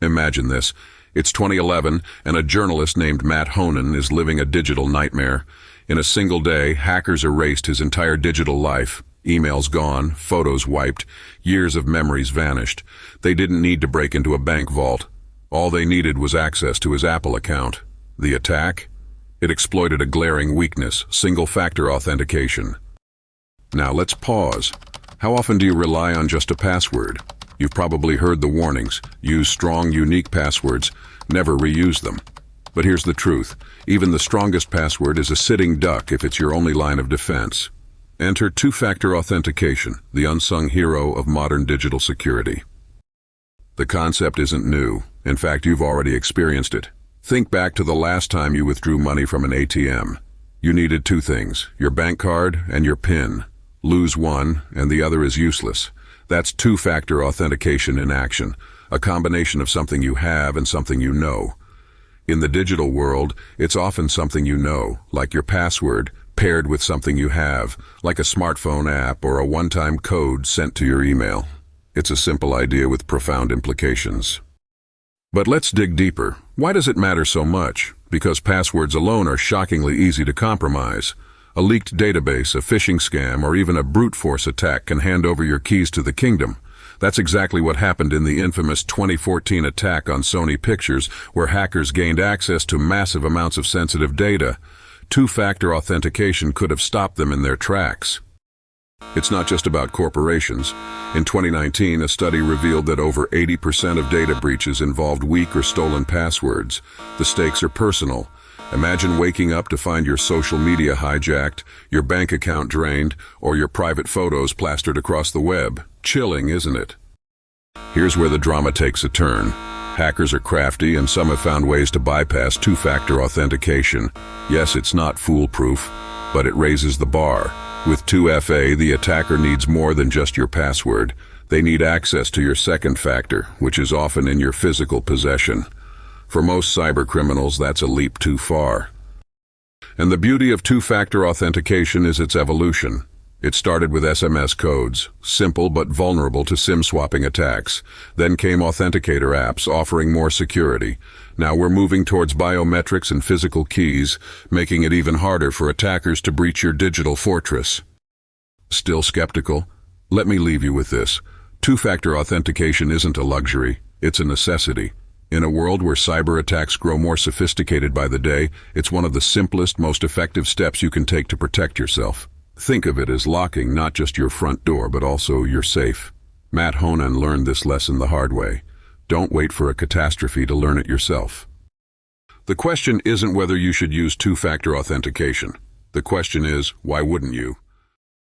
Imagine this. It's 2011, and a journalist named Mat Honan is living a digital nightmare. In a single day, hackers erased his entire digital life. Emails gone, photos wiped, years of memories vanished. They didn't need to break into a bank vault. All they needed was access to his Apple account. The attack? It exploited a glaring weakness, single-factor authentication. Now let's pause. How often do you rely on just a password? You've probably heard the warnings. Use strong, unique passwords. Never reuse them. But here's the truth. Even the strongest password is a sitting duck if it's your only line of defense. Enter two-factor authentication, the unsung hero of modern digital security. The concept isn't new. In fact, you've already experienced it. Think back to the last time you withdrew money from an ATM. You needed two things, your bank card and your PIN. Lose one, and the other is useless. That's two-factor authentication in action, a combination of something you have and something you know. In the digital world, it's often something you know, like your password, paired with something you have, like a smartphone app or a one-time code sent to your email. It's a simple idea with profound implications. But let's dig deeper. Why does it matter so much? Because passwords alone are shockingly easy to compromise. A leaked database, a phishing scam, or even a brute force attack can hand over your keys to the kingdom. That's exactly what happened in the infamous 2014 attack on Sony Pictures, where hackers gained access to massive amounts of sensitive data. Two-factor authentication could have stopped them in their tracks. It's not just about corporations. In 2019, a study revealed that over 80% of data breaches involved weak or stolen passwords. The stakes are personal. Imagine waking up to find your social media hijacked, your bank account drained, or your private photos plastered across the web. Chilling, isn't it? Here's where the drama takes a turn. Hackers are crafty, and some have found ways to bypass two-factor authentication. Yes, it's not foolproof, but it raises the bar. With 2FA, the attacker needs more than just your password. They need access to your second factor, which is often in your physical possession. For most cybercriminals, that's a leap too far. And the beauty of two-factor authentication is its evolution. It started with SMS codes, simple but vulnerable to SIM-swapping attacks. Then came authenticator apps offering more security. Now we're moving towards biometrics and physical keys, making it even harder for attackers to breach your digital fortress. Still skeptical? Let me leave you with this. Two-factor authentication isn't a luxury, it's a necessity. In a world where cyber attacks grow more sophisticated by the day, it's one of the simplest, most effective steps you can take to protect yourself. Think of it as locking not just your front door, but also your safe. Mat Honan learned this lesson the hard way. Don't wait for a catastrophe to learn it yourself. The question isn't whether you should use two-factor authentication. The question is, why wouldn't you?